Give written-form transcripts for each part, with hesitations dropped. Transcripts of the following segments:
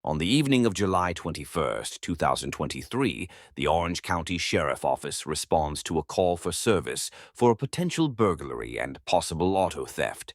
On the evening of July 21st, 2023, the Orange County Sheriff Office responds to a call for service for a potential burglary and possible auto theft.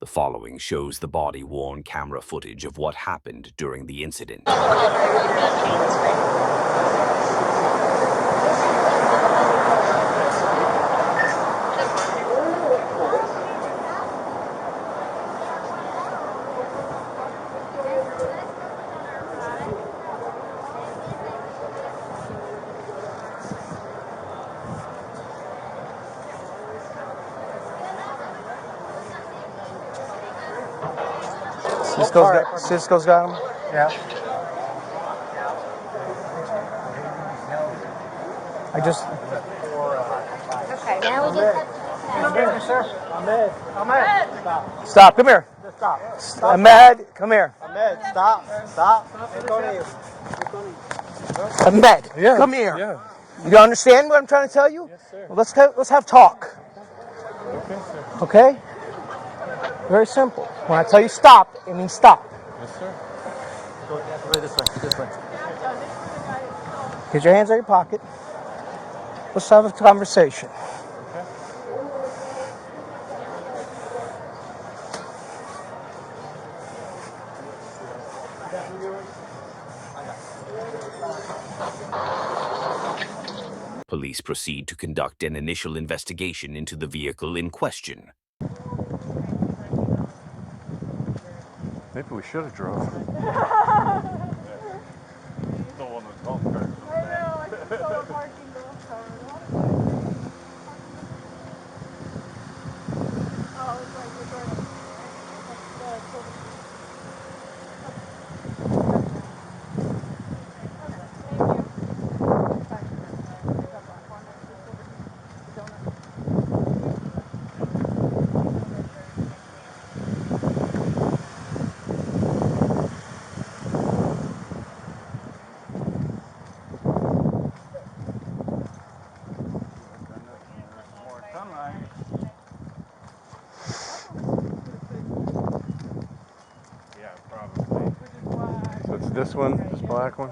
The following shows the body-worn camera footage of what happened during the incident. Cisco's got him? Yeah. Okay, now we just have Sir. Ahmed. Stop. Come here. Stop. Ahmed, come here. Ahmed, stop. Ahmed, come here. Yeah. You understand what I'm trying to tell you? Yes, sir. Well, let's have talk. Okay, sir. Okay? Very simple. When I tell you stop, it means stop. Yes, sir. Go this way. Get your hands out of your pocket. Let's have a conversation. Okay. Police proceed to conduct an initial investigation into the vehicle in question. Maybe we should have drove. Yeah, probably. So it's this one, this black one?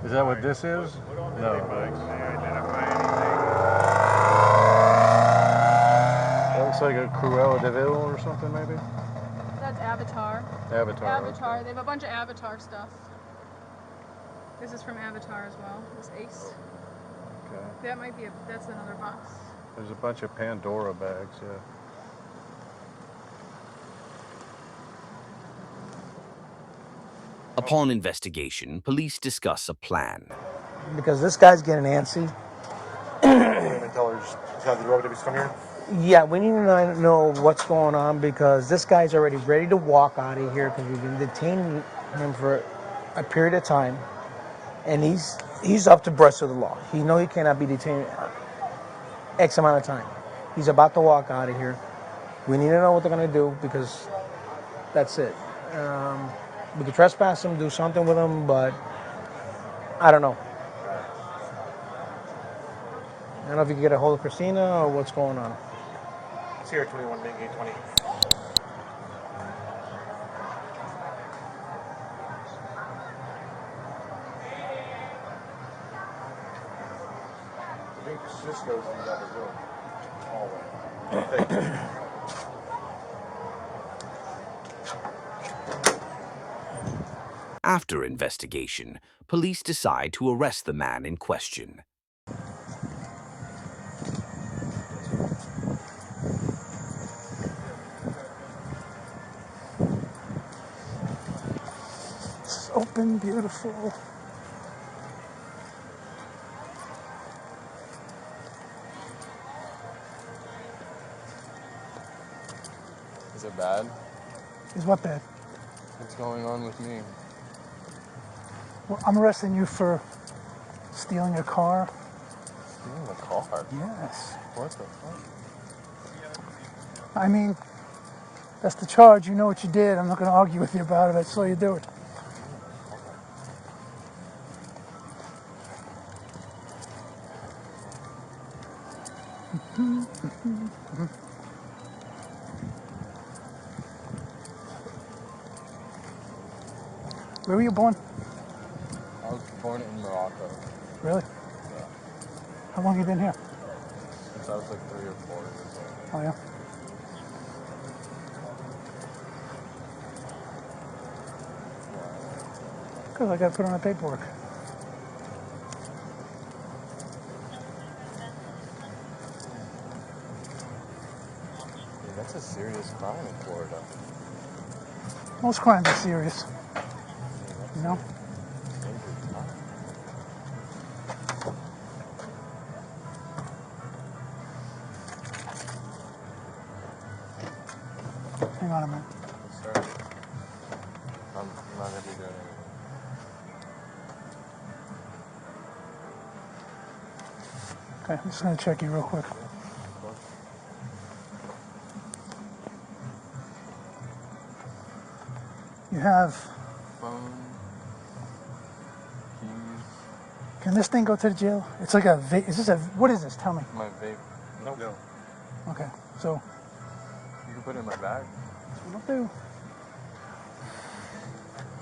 Is that what this is? No. That looks like a Cruella de Vil or something, maybe? That's Avatar. Avatar. Okay. They have a bunch of Avatar stuff. This is from Avatar as well. This Ace. Okay. That might be that's another box. There's a bunch of Pandora bags, yeah. Upon investigation, police discuss a plan. Because this guy's getting antsy. Tell her just have the road to be come here. Yeah, we need to know what's going on because this guy's already ready to walk out of here because we've been detaining him for a period of time, and he's up to breast of the law. He knows he cannot be detained X amount of time. He's about to walk out of here. We need to know what they're going to do because that's it. We could trespass him, do something with him, but I don't know. I don't know if you can get a hold of Christina or what's going on. It's here, 21 Main Gate 20. I think Cisco's in the other room. Hallway. After investigation, police decide to arrest the man in question. open, beautiful. Is it bad? Is what bad? What's going on with me? Well, I'm arresting you for stealing your car. Stealing a car? Yes. What the fuck? I mean, that's the charge. You know what you did. I'm not going to argue with you about it. I saw you do it. Where were you born? I was born in Morocco. Really? Yeah. How long have you been here? Since I was like 3 or 4 years old. Oh, yeah. Good, I got to put on the paperwork. Dude, that's a serious crime in Florida. Most crimes are serious, you know? Dangerous time. Hang on a minute. Yes, sir. I'm not gonna be doing anything. Okay, I'm just going to check you real quick. Of course. You have... Phone. Keys. Can this thing go to the jail? It's like a... Is this a... What is this? Tell me. My vape. Nope. No. Okay, so... You can put it in my bag. That's what I'll do.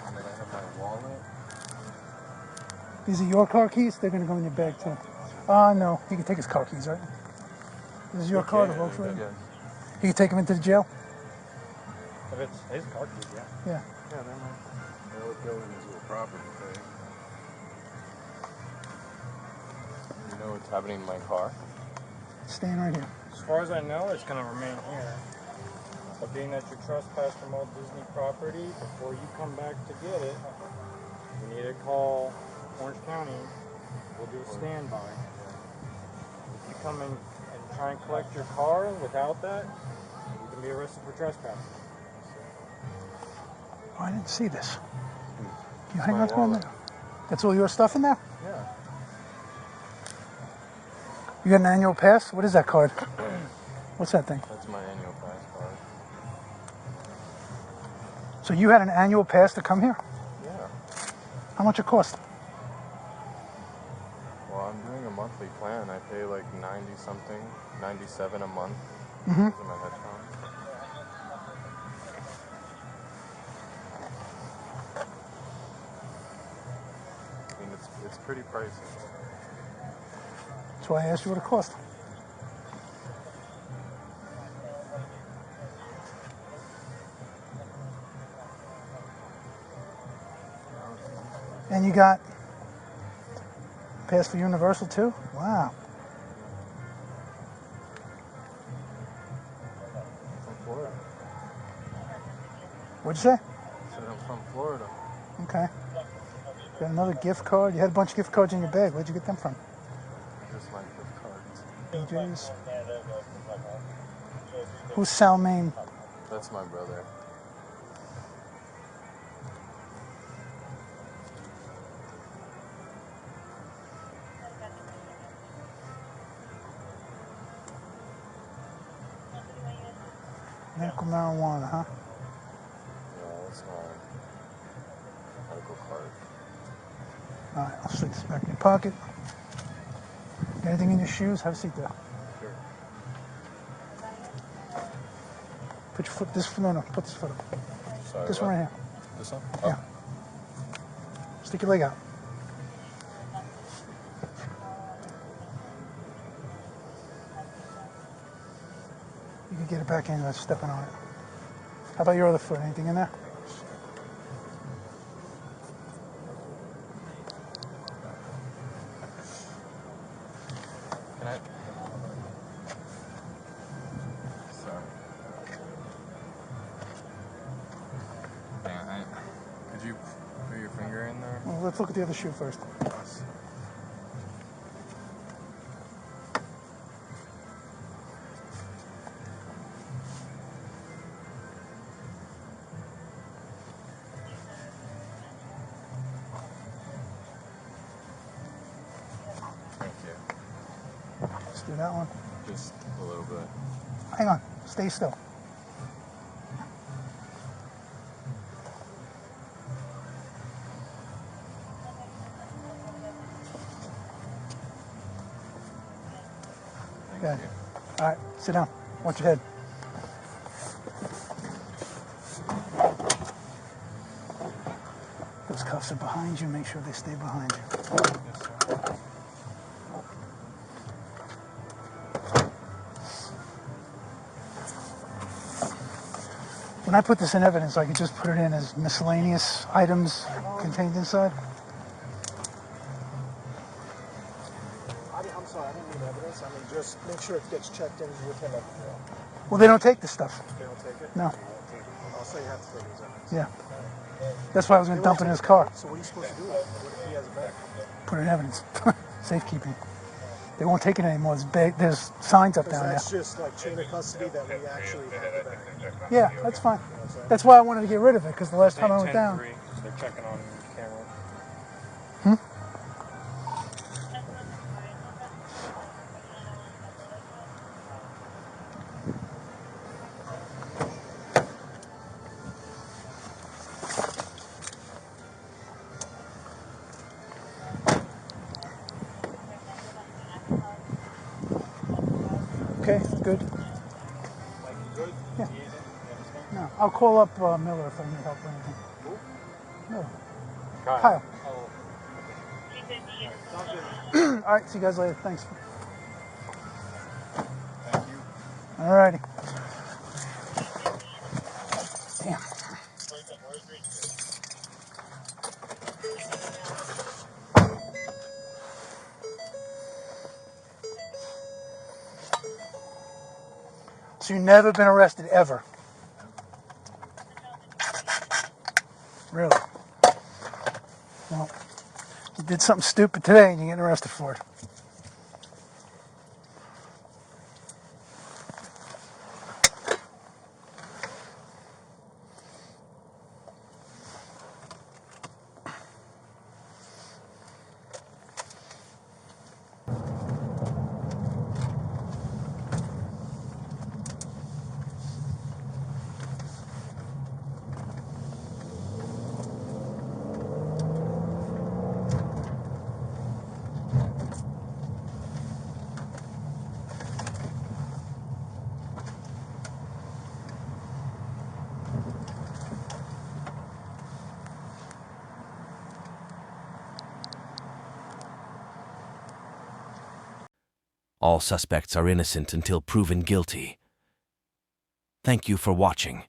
And then I have my wallet. These are your car keys? They're going to go in your bag, too. No. He can take his car keys, right? This is your car, the Volkswagen? Yes. He can take him into the jail? If it's his car keys, yeah. Yeah. Yeah, they're mine. That would go in his little property thing. You know what's happening in my car? It's staying right here. As far as I know, it's going to remain here. But being that you trespassed from Walt Disney property, before you come back to get it, you need to call Orange County. We'll do a standby. If you come in and try and collect your car without that, you can be arrested for trespassing. Oh, I didn't see this. You It's hang my on to one wallet. there. That's all your stuff in there? Yeah. You got an annual pass? What is that card? What's that thing? That's my annual pass card. So you had an annual pass to come here? Yeah. How much it cost? Well, I'm doing a monthly plan. I pay like 90 something, 97 a month. Mm-hmm. Those are my headphones. I mean, it's pretty pricey. That's why I asked you what it cost. And you got pass for Universal too? Wow. From Florida. What'd you say? I said I'm from Florida. Okay. Got another gift card. You had a bunch of gift cards in your bag. Where'd you get them from? Just my gift cards. BJ's. Who's Salmaine? That's my brother. Medical marijuana, huh? Yeah, that's my medical card. All right, I'll stick this back in your pocket. Anything in your shoes? Have a seat there. Sure. Put your foot, this foot, no, put this foot up. Sorry. This one right here. This one? Yeah. Stick your leg out. You can get it back in without stepping on it. How about your other foot? Anything in there? Can I? Sorry. Man, could you put your finger let's look at the other shoe first. Thank you. Let's do that one. Just a little bit. Hang on, stay still. Good. All right, sit down. Watch your head. Those cuffs are behind you. Make sure they stay behind you. When I put this in evidence, I could just put it in as miscellaneous items contained inside. I'm sorry, I didn't need evidence. I mean, just make sure it gets checked in with him. Well, they don't take this stuff. They don't take it? No. I'll say you have to take his evidence. Yeah. That's why I was going to dump it in his car. So what are you supposed to do with it? What if he has a bag? Put it in evidence. Safekeeping. They won't take it anymore. It's big. There's signs up down there. That's just like chain of custody that we actually have the bag. Yeah, that's fine. That's why I wanted to get rid of it, because the last time I went 10-3, down. they're checking on camera. Okay, good. Like, good? Yeah. Easy? Everything? No, I'll call up Miller if I need help or anything. Miller. Kyle. Oh, All right, see you guys later. Thanks. thank you. All righty. Damn. So you've never been arrested ever? Really? Well, you did something stupid today and you're getting arrested for it. All suspects are innocent until proven guilty. Thank you for watching.